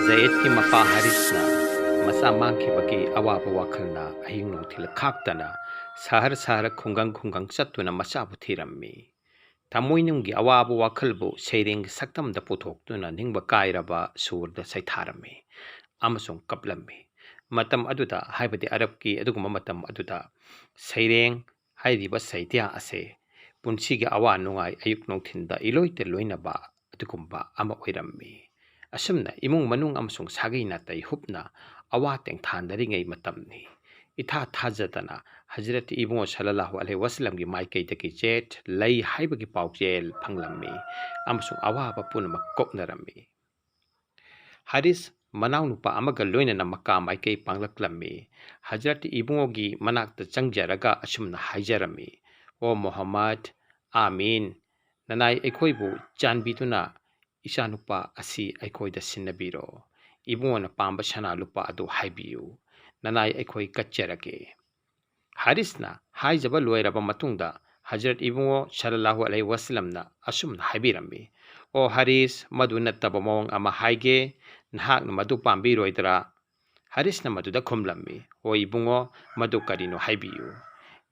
ꯖꯌꯦꯠ की मपा हारिसना मसा मांखिबकी अवाब वाखलना अहिंग नोंथिल खाक्तना सहर सहर खुंगंग खुंगंग चत्तुना मचाबु थीरम्मी थमोइनुंगी अवाब वाखलबु सैरेंग सक्तमदा पुथोक्तुना निंगबा कायरबा सूरदा सैथारम्मी अमसुंग कपलम्मी मतम अदुदा हाइबदि अरबकी अदुगुमा मतम अदुदा सैरेंग हाइरिबा सैत्या असे पुंसीगी अवा नुंगाई अयुक नोंथिंदा इलोइते लोइनबा अदुगुम्बा अमा ओइरम्मी असमना इमुंग मनुंग अमसुंग सागै नातै हुपना अवा तेंथानदरिङै मतमनि इथा थाजदना हजरत इबुंगो सल्लल्लाहु अलैहि वसल्लम की माइकैदगी जेठ लई हाइबगी पाउजेल फंगलम्मी अमसुंग अवाबा पुनमक कोकनरम्मी हारिस मनाव नुपा अमगा लोइनना मक्का माइकै पांगलक्लम्मी हजरत इबुंगोगी मनाक्ता चंगजरगा असुमना हाइजरम्मी ओ मोहम्मद आमीन ननाई अखोइबु चानबीदुना इचानुपा असी अखोइदा सिन्नबीरो इबुंगोना पांबा सना लुपा अदु हाइबियु ननाई अखोइ कच्चरगे हारिसना हाइजबा लोइरबा मतुंगदा हजरत इबुंगो सल्लल्लाहु अलैहि वसल्लमना असुमना हाइबिरम्मी ओ हारिस मधु नत्तबा मोंग अमा हाइगे नहाकना मधु पांबीरोइदरा हारिसना मधुदा खुमलम्मी ओ इबुंगो मधु करिनो हाइबियु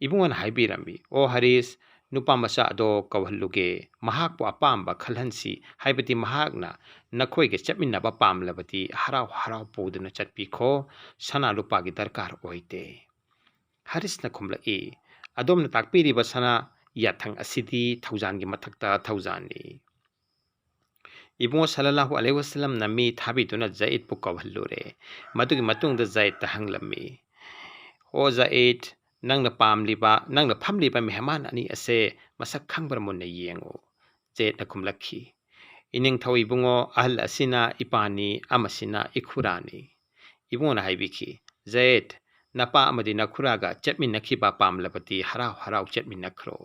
इबुंगोना हाइबिरम्मी ओ हारिस नुपा मचा अदो कवहल्लुगे महाकपु अपाम्बा खलहन्सी हाइबति महाकना नखोइगे चटमिन्नबा पामलबति हराव हराव पुदना चटपिखो सना लुपागी दरकार ओइते हारिसना खुमलई अदोमना ताकपीरिबा सना याथंग असिदी थौजानगी मथक्ता थौजानी इबुंगो सल्लल्लाहु अलैहि वसल्लम नमी थाबिदुना जैद पु कवहल्लुरे मदुगी मतुंगदा जैद तहंगलम्मी ओ जैद नंगना पामलिबा नंगना फमलिबा मेहमान अनि असे मसक खंगबर मुन्ना येंगो जैदना खुमलखी इनिंगथौ इबुंगो अहल असिना इपानी अमसिना इखुरानी इबुंगोना हाइबिखी जैद नपा अमदि नखुरागा चटमिन्नखिबा पामलबती हराव हराव चटमिन्नखरो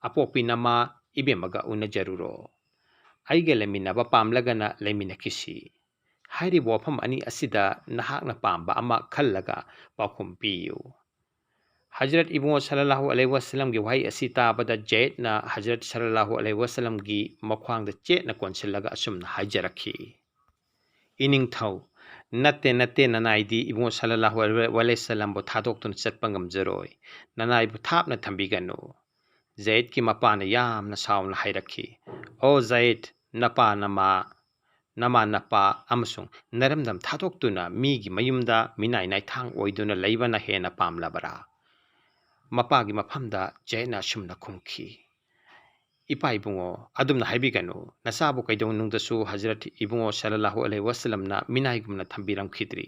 अपोपी नमा इबेमगा उनजरुरो आइगे लेमिनबा पामलगना लेमिनकिसी हाइरि वफम अनि असिदा नहाकना पामबा अमा खल्लगा पाखुम पियु हजरत इबुंगो सल्लल्लाहु अलैहि वसल्लम की वहाई असी ताबदा जैदना हजरत सल्लल्लाहु अलैहि वसल्लम की मख्वांगदा चेतना कोनसिल्लगा असुमना हाइजरखी इनिंगथौ नत्ते नत्ते ननाइदी इबुंगो सल्लल्लाहु अलैहि वसल्लम बो थादोक्तुन चटपा ngamजरोय ननाइबु थापना थंबिगनु जैद की मपाना यामना सावना हाइरखी ओ जैद नपा नमा नमा नपा अमसुंग नरमदम थादोक्तुना मीगी मयुमदा मिनाइ नाइथांग ओइदुना लैबना हेना पामलबरा मपागी मफमदा जैना सुमना खुमखी इपा इबुंगो अदुमना हाइबिगनु नसाबु कैदौनुंगदसु हजरत इबुंगो सल्लल्लाहु अलैहि वसल्लमना मिनाइगुमना थंबिरमखिद्री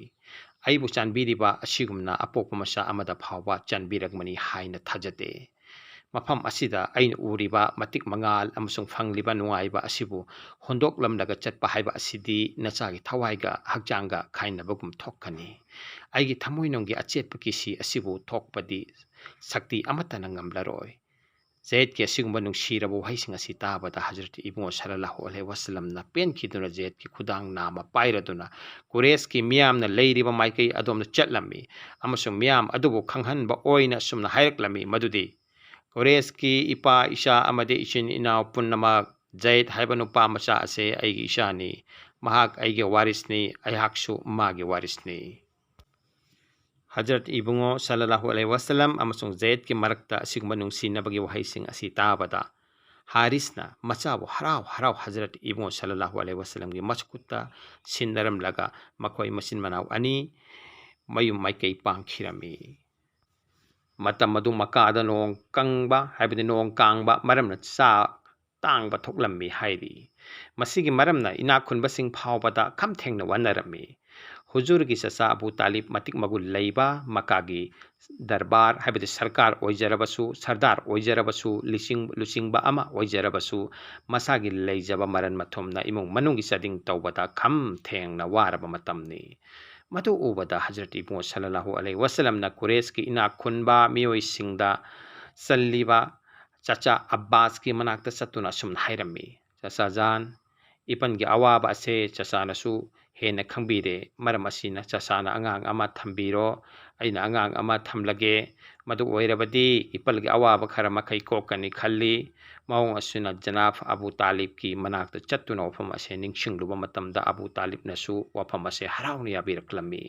आइबु चानबीरिबा असिगुमना अपोपा मसा अमदा फावबा चानबीरगमनी हाइना थाजते मफम असिदा आइन उरिबा मतिक मंगाल अमसुंग फंगलिबा नुंगाइबा असिबु होंदोकलमलगा चटपा हाइबा असिदी नचागी थवाइगा हकचांगा खाइनबगुम थोक्कनी आइगी थमोइनोंगी अचेतपा किसी असिबु थोक्पदी शक्ति अमतना ngamlaroy जैद के असिगुम्बा नुंगसीरबा वहाइसिंग असि ताबदा हजरत इबुंगो सल्लल्लाहु अलैहि वसल्लमना पेनखिदुना जैद की खुदांग नामा पाइरदुना कुरेश की मियामना लैरिबा माइकै अदोमना चटलम्मी अमसुंग मियाम अदुबु खंगहनबा ओइना सुमना हाइरक्लम्मी मदुदी कुरेश की इपा इशा अमदे इचिन इनाव पुन्नमक जैद हाइबा नुपा मचा असे आइगी इशानी महाक आइगे वारिसनी अयहाकसु मागे वारिसनी हजरत इबुंगो सल्लल्लाहु अलैहि वसल्लम अमसुंग जैद की मरक्ता असिगुम्बा नुंगसीनबगी वहाइसिंग असि ताबदा हारिसना मचाबु हराव हराव हजरत इबुंगो सल्लल्लाहु अलैहि वसल्लम की मचकुत्ता सिन्नरमलगा मखोइ मसिन मनाव अनि मयुम माइकै पांखिरमी मतम मधु मकादा नोंग कंगबा हाइबदि नोंग कांगबा मरमना चा तांगबा थोक्लम्मी हाइरी मसिगी मरमना इना खुनबसिंग फावबदा खमथेंगना वनरमी हुजूर की ससा अबू तालिब मतिक मगुल लैबा मकागी दरबार हाइबदि सरकार ओइजरबसु सरदार ओइजरबसु लुसिंगबा अमा ओइजरबसु मसागी लैजबा मरन मथुमना इमुंग मनुंगी सदिंग तौबदा खम थेंगना वारबा मतमनी मधु उबदा हजरत इबुंगो सल्लल्लाहु अलैहि वसल्लमना कुरेश की इना खुनबा मियोइसिंगदा सल्लीबा चाचा अब्बास की मनाक्ता सत्तुना सुमना हाइरम्मी चाचा जान ꯏꯄꯟꯒꯤ ꯑꯋꯥꯕ ꯑꯁꯦ ꯆꯆꯥꯅꯁꯨ ꯍꯦꯟꯅ ꯈꯪꯕꯤꯔꯦ ꯃꯔꯝ ꯑꯁꯤꯅ ꯆꯆꯥꯅ ꯑꯉꯥꯡ ꯑꯃ ꯊꯝꯕꯤꯔꯣ ꯑꯩꯅ ꯑꯉꯥꯡ ꯑꯃ ꯊꯝꯂꯒꯦ ꯃꯗꯨ ꯑꯣꯏꯔꯕꯗꯤ ꯏꯄꯜꯒꯤ ꯑꯋꯥꯕ ꯈꯔ ꯃꯈꯩ ꯀꯣꯛꯀꯅꯤ ꯈꯜꯂꯤ ꯃꯑꯣꯡ ꯑꯁꯤꯅ ꯖꯅꯥꯕ ꯑꯕꯨ ꯇꯥꯂꯤꯕꯀꯤ ꯃꯅꯥꯛꯇ ꯆꯠꯇꯨꯅ ꯋꯥꯐꯝ ꯑꯁꯦ ꯅꯤꯡꯁꯤꯡꯂꯨꯕ ꯃꯇꯝꯗ ꯑꯕꯨ ꯇꯥꯂꯤꯕꯅꯁꯨ ꯋꯥꯐꯝ ꯑꯁꯦ ꯍꯔꯥꯎꯅ ꯌꯥꯕꯤꯔꯛꯂꯝꯃꯤ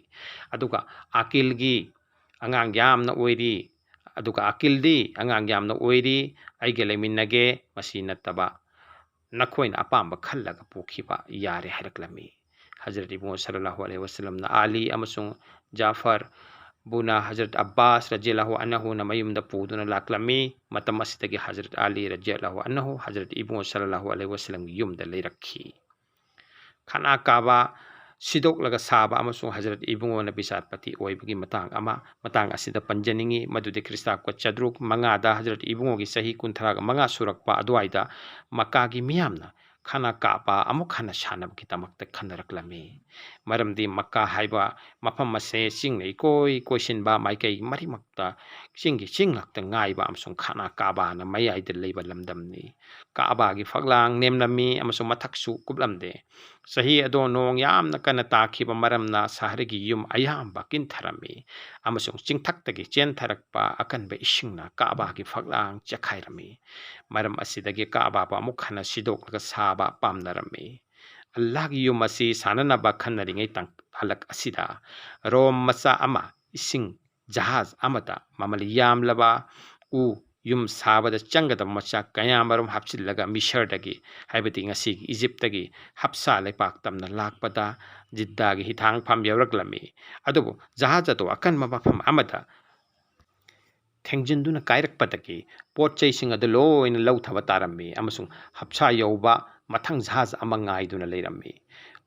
ꯑꯗꯨꯒ ꯑꯀꯤꯜꯒꯤ ꯑꯉꯥꯡ ꯌꯥꯝꯅ ꯑꯣꯏꯔꯤ ꯑꯗꯨꯒ ꯑꯀꯤꯜꯗꯤ ꯑꯉꯥꯡ ꯌꯥꯝꯅ ꯑꯣꯏꯔꯤ ꯑꯩꯒ ꯂꯩꯃꯤꯟꯅꯒꯦ ꯃꯁꯤ ꯅꯠꯇꯕ नखोइन अपाम्ब खल्लग पोखिबा यारे हरकलमी हजरत इब्न सल्लल्लाहु अलैहि वसल्लम आली अमसुंग जाफर बुना हजरत अब्बास रजियल्लाहु अन्हु न मयुमद पुदुना लाक्लमी मतम असिदगी हजरत अली रजियल्लाहु अन्हु हजरत इब्न सल्लल्लाहु अलैहि वसल्लम युमद लेरखी खाना काबा सिदोकलग साबा अमसुंग हजरत इब्न बिसारपति ओइबगी मतंग असिदा पंजनिंगी मदुदे ख्रिस्ताब को चद्रुक मंगादा हजरत इब्न की सही कुंथराग मंगा सुरकपा अदुवाइदा मक्कागी मियामना खाना काबा अमुक खाना शानबगी तमक्ता खनरकलमी मरमदी मक्का हाइबा मफम मसे सिंग इकोई कोइसिनबा माइकई मरिमक्ता सिंगी सिंगलक्ता गाइबा अमसुंग खाना काबा न मयाइदा लेबा लमदमनी काबागी फगलांग नेमलमी अमसुंग मथकसु कुबलमदे सही अदो नोंग यामना कना ताखिबा मरमना सहरगी युम अयाम्बा किनथरमी अमसुंग चिंगथक्तगी चेनथरकपा अकनबा इसिंगना काबागी फगलांग चखाइरमी मरम असिदगी काबाबा मुखना सिदोकलगा साबा पामनरमी अल्लाहगी युम असि साननबा खन्नरिङै तंग हलक असिदा रोम मचा अमा इसिंग जहाज अमदा ममल यामलबा उ युम साबदा चंगदा मचा कयामरम हापचिलगा मिसरदगी हाइबति ngasi इजिप्तगी हप्सा लेपाक तमना लाकपदा जिद्दागी हिथांग फाम यवरकलमी अदुबु जहाज तो अकन मफम अमदा थेंजिंदुना कायरकपदगी पोटचैसिंग अदु लोइन लौथबा तारम्मी अमसुंग हप्सा यौबा मथंग जहाज अमा ngaiduna leirami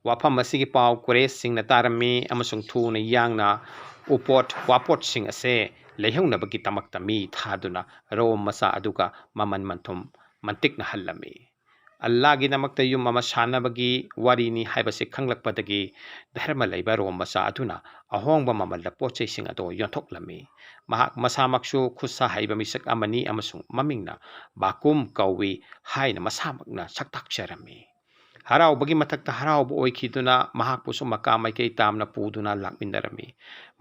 wafam asigi paw kores singna tarami amasung thuna yangna upot wapot sing ase leihungnabagi tamakta mi thaduna rom masa aduga maman manthum mantikna hallami Allah gi namakta yum mama shanabagi warini haibase khanglakpadagi dharma leiba rom masa aduna ahongba mamalda pochei sing ado yontoklami mahak masamaksu khusa haiba misak amani amasung mamingna bakum kawi haina masamakna saktakcharami हराउबगी मथक्ता हराउब ओइखिदुना महापुसु मका माइकई तामना पुदुना लाकमिनरमी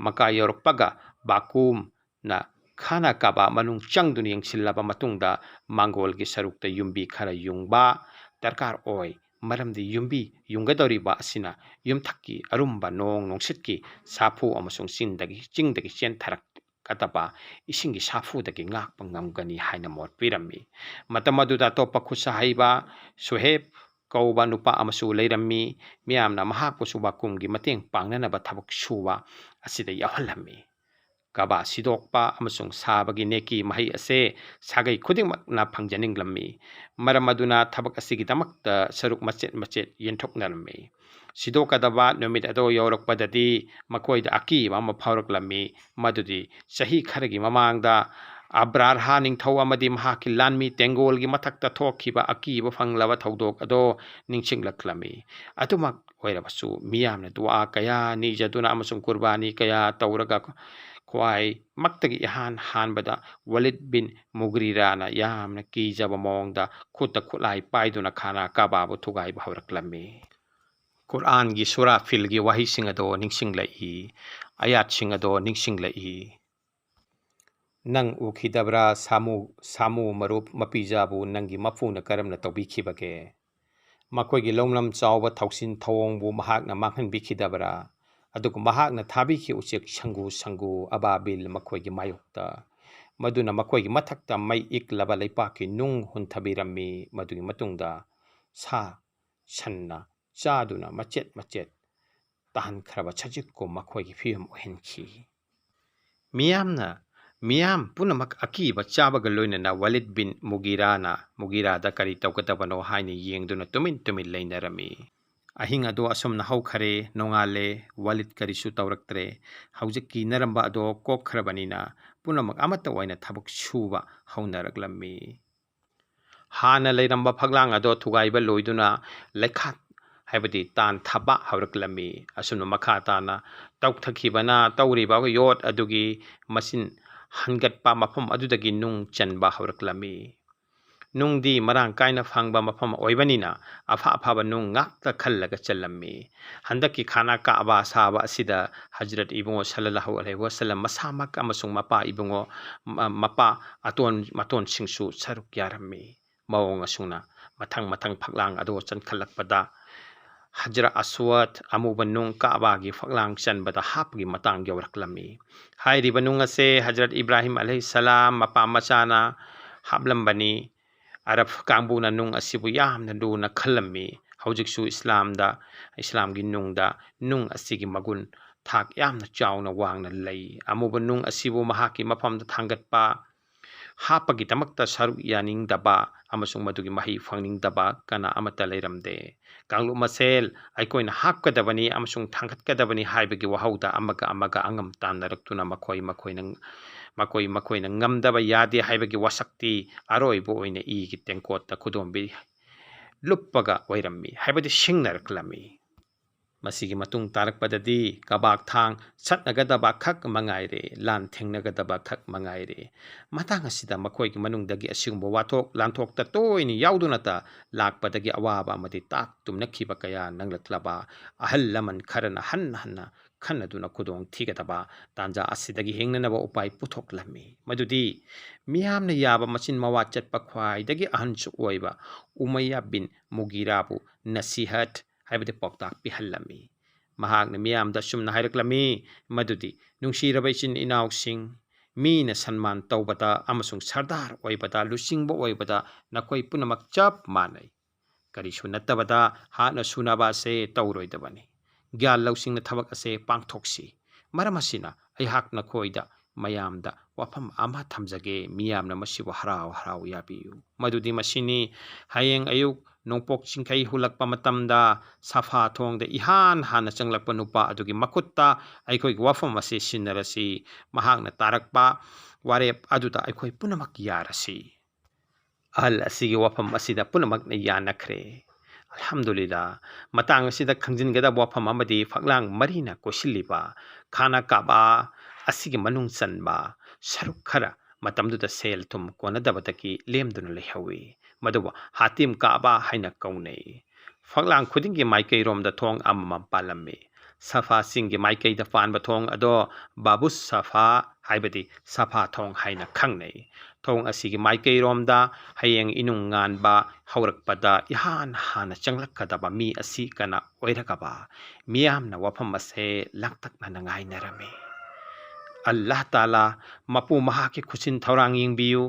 मका यौरकपगा बाकुम ना खाना काबा मनुंग चंगदुनि यंगसिल्लाबा मतुंगदा मांगोलगी सरुकता युम्बी खरा युंगबा दरकार ओय मरमदि युम्बी युंगदौरिबा असिना युमथक्की अरुम्बा नोंग नोंसितकी साफु अमसुंग चिंगदगी चेनथरक कतबा इसिंगी साफुदगी ngakpa ngamgani haina mot pirami matamadu topa khusa haiba suheb कौबा नुपा अमसु लेरम्मी मियामना महापुसु बाकुमगी मतेंग पांगननबा थबक सुवा असिदा याहलम्मी कबा सिदोकपा अमसुंग साबगी नेकी मही असे सागै खुदिंगमकना फंगजनिंगलम्मी मरमदुना थबक असिगिदमक्ता सरुक मचेत मचेत येंथोकनरम्मी सिदोकदबा नुमित अदो यौरकपददी मकोइदा अकीबा अमा फावरकलम्मी मदुदी सही खरगी ममांगदा अब्रारहा निंगथौ अमदी महाकी लानमी तेंगोलगी मथक्ता थोखिबा अकीबा फंगलबा थौदोक अदो निंगसिंगलक्लमी अदुमक ओइरबसु मियामना दुआ कया निजदुना अमसुंग कुर्बानी कया तौरगा ख्वाई मक्तगी यहान हानबदा वलिद बिन मुगरीराना यामना कीजबा मोंगदा खुत्ता खुलाई पाइदुना खाना काबाबु थुगाइबा हवरकलमी कुरान गी सूरा फिल गी वही सिंग अदो निंगसिंगलई आयात सिंग अदो निंगसिंगलई नंग उखिदबरा सामू मरुप मपीजाबू नंगी मफूना करमना तौबीखिबगे मखोइगी लौमलम चावबा थौसिन थौओंगबू महाकना मांगहनबीखिदबरा अदुगु महाकना थाबीखि उचेक संगू अबाबिल मखोइगी मायोक्ता मदुना मखोइगी मथक्ता मै इकलबा लेपाकी नुंग हुंथबीरम्मी मदुगी मतुंगदा सा सन्ना चादुना मचेत मचेत तहनखरबा छजिक्को मखोइगी फियम ओहेनखी मियाम पुनमक अकीबा चाबगा लोइनना वलिद बिन मुगीरादा करी तौगदबनो हाइने येंगदुना तुमिन लेनरमी अहिंग अदो असुमना हौखरे नोंगाले वलिद करीसु तौरक्तरे हौजिक्की नरंबा अदो कोखरबनिना पुनमक अमत्ता ओइना थबक सुबा हौनरगलम्मी हाना लेरंबा फगलांग अदो थुगाइबा लोइदुना लेखा हाइबदी तान थबा हौरकलम्मी असुमना मखा ताना तौथखिबना तौरिबा योट अदुगी मसिन हनगटपा मफम अदुदगी नुंग चनबा हौरकलमी ꯅꯨꯡꯗꯤ ꯃꯔꯥꯡ ꯀꯥꯏꯅ ꯐꯪꯕ ꯃꯐꯝ ꯑꯣꯏꯕꯅꯤꯅ ꯑꯐ ꯑꯐꯕ ꯅꯨꯡ ꯉꯥꯛꯇ ꯈꯜꯂꯒ ꯆꯠꯂꯝꯃꯤ ꯍꯟꯗꯛꯀꯤ ꯈꯥꯅꯥ ꯀꯥꯕꯥ ꯁꯥꯕ ꯑꯁꯤꯗ ꯍꯖꯔꯠ ꯏꯕꯨꯡꯉꯣ ꯁꯜꯂꯜꯂꯥꯍꯨ ꯑꯂꯩꯍꯤ ꯋꯁꯜꯂꯝ ꯃꯁꯥꯃꯛ ꯑꯃꯁꯨꯡ ꯃꯄꯥ ꯏꯕꯨꯡꯉꯣ ꯃꯄꯥ ꯃꯇꯣꯟꯁꯤꯡꯁꯨ ꯁꯔꯨꯛ ꯌꯥꯔꯝꯃꯤ ꯃꯑꯣꯡ ꯑꯁꯨꯝꯅ ꯃꯊꯪ ꯐꯛꯂꯥꯡ ꯑꯗꯨ ꯆꯟꯈꯠꯂꯛꯄꯗ ꯍꯖꯔ ꯑꯁꯋꯠ ꯑꯃꯨꯕ ꯅꯨꯡ ꯀꯥꯕꯥꯒꯤ ꯐꯛꯂꯥꯡ ꯆꯟꯕꯗ ꯍꯥꯞꯄꯒꯤ ꯃꯇꯥꯡ ꯌꯧꯔꯛꯂꯝꯃꯤ ꯍꯥꯏꯔꯤꯕ ꯅꯨꯡ ꯑꯁꯦ ꯍꯖꯔꯠ ꯏꯕ꯭ꯔꯥꯍꯤꯝ ꯑꯂꯩꯍꯤ ꯁꯂꯥꯝ ꯃꯄꯥ ꯃꯆꯥꯅ ꯍꯥꯞꯂꯝꯕꯅꯤ ꯑꯔꯕ ꯀꯥꯡꯕꯨꯅ ꯅꯨꯡ ꯑꯁꯤꯕꯨ ꯌꯥꯝꯅ ꯂꯨꯅ ꯈꯜꯂꯝꯃꯤ ꯍꯧꯖꯤꯛꯁꯨ ꯏꯁꯂꯥꯝꯒꯤ ꯅꯨꯡꯗ ꯅꯨꯡ ꯑꯁꯤꯒꯤ ꯃꯒꯨꯟ ꯊꯥꯛ ꯌꯥꯝꯅ ꯆꯥꯎꯅ ꯋꯥꯡꯅ ꯂꯩ ꯑꯃꯨꯕ ꯅꯨꯡ ꯑꯁꯤꯕꯨ ꯃꯍꯥꯛꯀꯤ ꯃꯐꯝꯗ ꯊꯥꯡꯒꯠꯄ ꯍꯥꯞꯄꯒꯤꯗꯃꯛꯇ ꯁꯔꯨꯛ ꯌꯥꯅꯤꯡꯗꯕ ꯑꯃꯁꯨꯡ ꯃꯗꯨꯒꯤ ꯃꯍꯩ ꯐꯪꯅꯤꯡꯗꯕ ꯀꯅꯥ ꯑꯃꯠꯇ ꯂꯩꯔꯝꯗꯦ ꯀꯥꯡꯂꯨꯞ ꯃꯁꯦꯜ ꯑꯩꯈꯣꯏꯅ ꯍꯥꯞꯀꯗꯕꯅꯤ ꯑꯃꯁꯨꯡ ꯊꯥꯡꯒꯠꯀꯗꯕꯅꯤ ꯍꯥꯏꯕꯒꯤ ꯋꯥꯍꯧꯗ ꯑꯃꯒ ꯑꯉꯝ ꯇꯥꯟꯅꯔꯛꯇꯨꯅ ꯃꯈꯣꯏꯅ ꯉꯝꯗꯕ ꯌꯥꯗꯦ ꯍꯥꯏꯕꯒꯤ ꯋꯥꯁꯛꯇꯤ ꯑꯔꯣꯏꯕ ꯑꯣꯏꯅ ꯏꯒꯤ ꯇꯦꯡꯀꯣꯠꯇ ꯈꯨꯗꯣꯝꯕꯤ ꯂꯨꯞꯄꯒ ꯑꯣꯏꯔꯝꯃꯤ ꯍꯥꯏꯕꯗꯤ ꯁꯤꯡꯅꯔꯛꯂꯝꯃꯤ ꯃꯁꯤꯒꯤ ꯃꯇꯨꯡ ꯇꯥꯔꯛꯄꯗꯗꯤ ꯀꯕꯥꯛ ꯊꯥꯡ ꯆꯠꯅꯒꯗꯕ ꯈꯛ ꯃꯉꯥꯏꯔꯦ ꯂꯥꯟ ꯊꯦꯡꯅꯒꯗꯕ ꯈꯛ ꯃꯉꯥꯏꯔꯦ ꯃꯇꯥꯡ ꯑꯁꯤꯗ ꯃꯈꯣꯏꯒꯤ ꯃꯅꯨꯡꯗꯒꯤ ꯑꯁꯤꯒꯨꯝꯕ ꯋꯥꯊꯣꯛ ꯂꯥꯟꯊꯣꯛꯇ ꯇꯣꯏꯅ ꯌꯥꯎꯗꯨꯅꯇ ꯂꯥꯛꯄꯗꯒꯤ ꯑꯋꯥꯕ ꯑꯃꯗꯤ ꯇꯥꯛ ꯇꯨꯝꯅꯈꯤꯕ ꯀꯌꯥ ꯅꯪꯂꯛꯂꯕ ꯑꯍꯜ ꯂꯃꯟ ꯈꯔꯅ ꯍꯟꯅ ꯈꯟꯅꯗꯨꯅ ꯈꯨꯗꯣꯡ ꯊꯤꯒꯗꯕ ꯇꯥꯟꯖꯥ ꯑꯁꯤꯗꯒꯤ ꯍꯤꯡꯅꯅꯕ ꯎꯄꯥꯏ ꯄꯨꯊꯣꯛꯂꯝꯃꯤ ꯃꯗꯨꯗꯤ ꯃꯤꯌꯥꯝꯅ ꯌꯥꯕ ꯃꯆꯤꯟ ꯃꯋꯥ ꯆꯠꯄ ꯈ꯭ꯋꯥꯏꯗꯒꯤ ꯑꯍꯟꯁꯨ ꯑꯣꯏꯕ ꯎꯃꯩꯌꯥ ꯕꯤꯟ ꯃꯨꯒꯤꯔꯥꯕꯨ ꯅꯁꯤꯍꯠ ꯍꯥꯏꯕꯗꯤ ꯄꯥꯎꯇꯥꯛ ꯄꯤꯍꯜꯂꯝꯃꯤ ꯃꯍꯥꯛꯅ ꯃꯤꯌꯥꯝꯗ ꯑꯁꯨꯝꯅ ꯍꯥꯏꯔꯛꯂꯝꯃꯤ ꯃꯗꯨꯗꯤ ꯅꯨꯡꯁꯤꯔꯕ ꯏꯆꯤꯟ ꯏꯅꯥꯎꯁꯤꯡ ꯃꯤꯅ ꯁꯟꯃꯥꯟ ꯇꯧꯕꯗ ꯑꯃꯁꯨꯡ ꯁꯔꯗꯥꯔ ꯑꯣꯏꯕꯗ ꯂꯨꯆꯤꯡꯕ ꯑꯣꯏꯕꯗ ꯅꯈꯣꯏ ꯄꯨꯝꯅꯃꯛ ꯆꯞ ꯃꯥꯟꯅꯩ ꯀꯔꯤꯁꯨ ꯅꯠꯇꯕꯗ ꯍꯥꯠꯅ ꯁꯨꯅꯕ ꯑꯁꯦ ꯇꯧꯔꯣꯏꯗꯕꯅꯤ ꯒ꯭ꯌꯥꯟ ꯂꯧꯁꯤꯡꯅ ꯊꯕꯛ ꯑꯁꯦ ꯄꯥꯡꯊꯣꯛꯁꯤ ꯃꯔꯝ ꯑꯁꯤꯅ ꯑꯩꯍꯥꯛ ꯅꯈꯣꯏꯗ ꯃꯌꯥꯝꯗ ꯋꯥꯐꯝ ꯑꯃ ꯊꯝꯖꯒꯦ ꯃꯤꯌꯥꯝꯅ ꯃꯁꯤꯕꯨ ꯍꯔꯥꯎ ꯌꯥꯕꯤꯌꯨ ꯃꯗꯨꯗꯤ ꯃꯁꯤꯅꯤ ꯍꯌꯦꯡ ꯑꯌꯨꯛ ꯅꯣꯡꯄꯣꯛ ꯆꯤꯡꯈꯩ ꯍꯨꯜꯂꯛꯄ ꯃꯇꯝꯗ ꯁꯥꯐꯥ ꯊꯣꯡꯗ ꯏꯍꯥꯟ ꯍꯥꯟꯅ ꯆꯪꯂꯛꯄ ꯅꯨꯄꯥ ꯑꯗꯨꯒꯤ ꯃꯈꯨꯠꯇ ꯑꯩꯈꯣꯏꯒꯤ ꯋꯥꯐꯝ ꯑꯁꯤ ꯁꯤꯟꯅꯔꯁꯤ ꯃꯍꯥꯛꯅ ꯇꯥꯔꯛꯄ ꯋꯥꯔꯦꯞ ꯑꯗꯨꯗ ꯑꯩꯈꯣꯏ ꯄꯨꯝꯅꯃꯛ ꯌꯥꯔꯁꯤ ꯑꯍꯜ ꯑꯁꯤꯒꯤ ꯋꯥꯐꯝ ꯑꯁꯤꯗ ꯄꯨꯝꯅꯃꯛꯅ ꯌꯥꯅꯈ꯭ꯔꯦ ꯑꯜꯍꯝꯗꯨꯂꯤꯜꯂꯥ ꯃꯇꯥꯡ ꯑꯁꯤꯗ ꯈꯪꯖꯤꯟꯒꯗꯕ ꯋꯥꯐꯝ ꯑꯃꯗꯤ ꯐꯛꯂꯥꯡ ꯃꯔꯤꯅ ꯀꯣꯏꯁꯤꯜꯂꯤꯕ ꯈꯥꯅꯥ ꯀꯥꯕꯥ ꯑꯁꯤꯒꯤ ꯃꯅꯨꯡ ꯆꯟꯕ ꯁꯔꯨꯛ ꯈꯔ ꯃꯇꯝꯗꯨꯗ ꯁꯦꯜ ꯊꯨꯝ ꯀꯣꯟꯅꯗꯕꯗꯒꯤ ꯂꯦꯝꯗꯨꯅ ꯂꯩꯍꯧꯏ ꯃꯗꯨꯕꯨ ꯍꯥꯇꯤꯝ ꯀꯥꯕꯥ ꯍꯥꯏꯅ ꯀꯧꯅꯩ ꯐꯛꯂꯥꯡ ꯈꯨꯗꯤꯡꯒꯤ ꯃꯥꯏꯀꯩꯔꯣꯝꯗ ꯊꯣꯡ ꯑꯃꯃꯝ ꯄꯥꯜꯂꯝꯃꯤ ꯁꯐꯥ ꯆꯤꯡꯒꯤ ꯃꯥꯏꯀꯩꯗ ꯄꯥꯟꯕ ꯊꯣꯡ ꯑꯗꯣ ꯕꯥꯕꯨꯁ ꯁꯐꯥ ꯍꯥꯏꯕꯗꯤ ꯁꯐꯥ ꯊꯣꯡ ꯍꯥꯏꯅ ꯈꯪꯅꯩ ꯊꯣꯡ ꯑꯁꯤꯒꯤ ꯃꯥꯏꯀꯩꯔꯣꯝꯗ ꯍꯌꯦꯡ ꯏꯅꯨꯡ ꯉꯥꯟꯕ ꯍꯧꯔꯛꯄꯗ ꯏꯍꯥꯟ ꯍꯥꯟꯅ ꯆꯪꯂꯛꯀꯗꯕ ꯃꯤ ꯑꯁꯤ ꯀꯅꯥ ꯑꯣꯏꯔꯒꯕ ꯃꯤꯌꯥꯝꯅ ꯋꯥꯐꯝ ꯑꯁꯦ ꯂꯥꯡꯇꯛꯅꯅ ꯉꯥꯏꯅꯔꯝꯃꯤ ꯑꯜꯂꯥꯍ ꯇꯥꯂꯥ ꯃꯄꯨ ꯃꯍꯥꯛꯀꯤ ꯈꯨꯠꯁꯤꯟ ꯊꯧꯔꯥꯡ ꯌꯦꯡꯕꯤꯌꯨ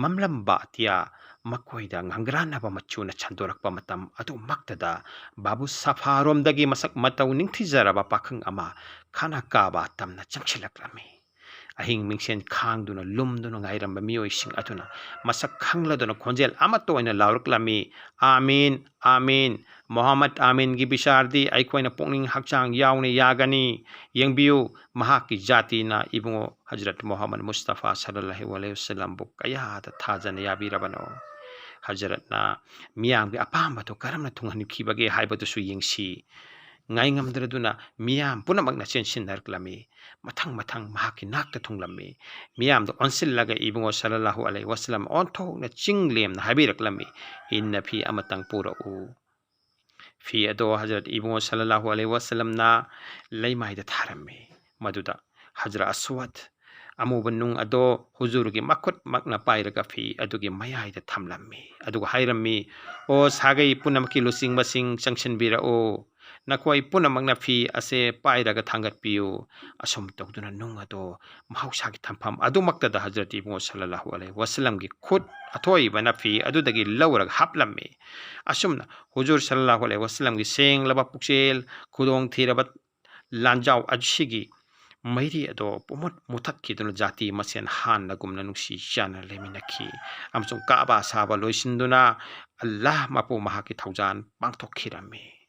ꯃꯝꯂꯝꯕ ꯑꯇꯤꯌꯥ ꯃꯈꯣꯏꯗ ꯉꯪꯒ꯭ꯔꯥꯟꯅꯕ ꯃꯆꯨꯅ ꯁꯟꯗꯣꯔꯛꯄ ꯃꯇꯝ ꯑꯗꯨꯃꯛꯇꯗ ꯕꯥꯕꯨ ꯁꯐꯥꯔꯣꯝꯗꯒꯤ ꯃꯁꯛ ꯃꯇꯧ ꯅꯤꯡꯊꯤꯖꯔꯕ ꯄꯥꯈꯪ ꯑꯃ ꯈꯥꯅꯥ ꯀꯥꯕꯥ ꯇꯝꯅ ꯆꯪꯁꯤꯜꯂꯛꯂꯝꯃꯤ ꯑꯍꯤꯡ ꯃꯤꯡꯁꯦꯟ ꯈꯥꯡꯗꯨꯅ ꯂꯨꯝꯗꯨꯅ ꯉꯥꯏꯔꯝꯕ ꯃꯤꯑꯣꯏꯁꯤꯡ ꯑꯗꯨꯅ ꯃꯁꯛ ꯈꯪꯂꯗꯨꯅ ꯈꯣꯟꯖꯦꯜ ꯑꯃꯠꯇ ꯑꯣꯏꯅ ꯂꯥꯎꯔꯛꯂꯝꯃꯤ ꯑꯥꯃꯤꯟ ꯑꯥꯃꯤꯟ ꯃꯣꯍꯝꯃꯗ ꯑꯥꯃꯤꯟꯒꯤ ꯕꯤꯆꯥꯔꯗꯤ ꯑꯩꯈꯣꯏꯅ ꯄꯨꯛꯅꯤꯡ ꯍꯛꯆꯥꯡ ꯌꯥꯎꯅ ꯌꯥꯒꯅꯤ ꯌꯦꯡꯕꯤꯌꯨ ꯃꯍꯥꯛꯀꯤ ꯖꯥꯇꯤꯅ ꯏꯕꯨꯡꯉꯣ ꯍꯖꯔꯠ ꯃꯣꯍꯝꯃꯗ ꯃꯨꯁꯇꯐꯥ ꯁꯜꯂꯜꯂꯥꯍꯨ ꯑꯂꯩꯍꯤ ꯋꯁꯜꯂꯝꯕꯨ ꯀꯌꯥꯗ ꯊꯥꯖꯅ ꯌꯥꯕꯤꯔꯕꯅꯣ ꯍꯖꯔꯠꯅ ꯃꯤꯌꯥꯝꯒꯤ ꯑꯄꯥꯝꯕꯗꯨ ꯀꯔꯝꯅ ꯊꯨꯡꯍꯟꯈꯤꯕꯒꯦ ꯍꯥꯏꯕꯗꯨꯁꯨ ꯌꯦꯡꯁꯤ ꯉꯥꯏꯉꯝꯗ꯭ꯔꯗꯨꯅ ꯃꯤꯌꯥꯝ ꯄꯨꯝꯅꯃꯛꯅ ꯆꯦꯟꯁꯤꯟꯅꯔꯛꯂꯝꯃꯤ ꯃꯊꯪ ꯃꯍꯥꯛꯀꯤ ꯅꯥꯛꯇ ꯊꯨꯡꯂꯝꯃꯤ ꯃꯤꯌꯥꯝꯗ ꯑꯣꯟꯁꯤꯜꯂꯒ ꯏꯕꯨꯡꯉꯣ ꯁꯜꯂꯜꯂꯥꯍꯨ ꯑꯂꯩꯍꯤ ꯋꯁꯜꯂꯝ ꯑꯣꯟꯊꯣꯛꯅ ꯆꯤꯡꯂꯦꯝꯅ ꯍꯥꯏꯕꯤꯔꯛꯂꯝꯃꯤ ꯏꯟꯅ ꯐꯤ ꯑꯃꯇꯪ ꯄꯨꯔꯛꯎ ꯐꯤ ꯑꯗꯣ ꯍꯖꯔꯠ ꯏꯕꯨꯡꯉꯣ ꯁꯜꯂꯜꯂꯥꯍꯨ ꯑꯂꯩꯍꯤ ꯋꯁꯜꯂꯝꯅ ꯂꯩꯃꯥꯏꯗ ꯊꯥꯔꯝꯃꯤ ꯃꯗꯨꯗ ꯍꯖꯔ ꯑꯁꯋꯠ ꯑꯃꯨꯕ ꯅꯨꯡ ꯑꯗꯣ ꯍꯨꯖꯨꯔꯒꯤ ꯃꯈꯨꯠꯃꯛꯅ ꯄꯥꯏꯔꯒ ꯐꯤ ꯑꯗꯨꯒꯤ ꯃꯌꯥꯏꯗ ꯊꯝꯂꯝꯃꯤ ꯑꯗꯨꯒ ꯍꯥꯏꯔꯝꯃꯤ ꯑꯣ ꯁꯥꯒꯩ ꯄꯨꯝꯅꯃꯛꯀꯤ ꯂꯨꯆꯤꯡꯕꯁꯤꯡ ꯆꯪꯁꯤꯟꯕꯤꯔꯛꯎ ꯅꯈꯣꯏ ꯄꯨꯝꯅꯃꯛꯅ ꯐꯤ ꯑꯁꯦ ꯄꯥꯏꯔꯒ ꯊꯥꯡꯒꯠꯄꯤꯌꯨ ꯑꯁꯨꯝ ꯇꯧꯗꯨꯅ ꯅꯨꯡ ꯑꯗꯣ ꯃꯍꯧꯁꯥꯒꯤ ꯊꯝꯐꯝ ꯑꯗꯨꯃꯛꯇꯗ ꯍꯖꯔꯠ ꯏꯕꯨꯡꯉꯣ ꯁꯜꯂꯜꯂꯥꯍꯨ ꯑꯂꯩꯍꯤ ꯋꯁꯜꯂꯝꯒꯤ ꯈꯨꯠ ꯑꯊꯣꯏꯕꯅ ꯐꯤ ꯑꯗꯨꯗꯒꯤ ꯂꯧꯔꯒ ꯍꯥꯞꯂꯝꯃꯤ ꯑꯁꯨꯝꯅ ꯍꯨꯖꯨꯔ ꯁꯜꯂꯜꯂꯥꯍꯨ ꯑꯂꯩꯍꯤ ꯋꯁꯜꯂꯝꯒꯤ ꯁꯦꯡꯂꯕ ꯄꯨꯛꯆꯦꯜ ꯈꯨꯗꯣꯡ ꯊꯤꯔꯕ ꯂꯥꯟꯖꯥꯎ ꯑꯁꯤꯒꯤ ꯃꯩꯔꯤ ꯑꯗꯣ ꯄꯨꯝꯃꯨꯠ ꯃꯨꯊꯠꯈꯤꯗꯨꯅ ꯖꯥꯇꯤ ꯃꯁꯦꯟ ꯍꯥꯟꯅꯒꯨꯝꯅ ꯅꯨꯡꯁꯤ ꯆꯥꯟꯅ ꯂꯩꯃꯤꯟꯅꯈꯤ ꯑꯃꯁꯨꯡ ꯀꯥꯕꯥ ꯁꯥꯕ ꯂꯣꯏꯁꯤꯟꯗꯨꯅ ꯑꯜꯂꯥꯍ ꯃꯄꯨ ꯃꯍꯥꯛꯀꯤ ꯊꯧꯖꯥꯟ ꯄꯥꯡꯊꯣꯛꯈꯤꯔꯝꯃꯤ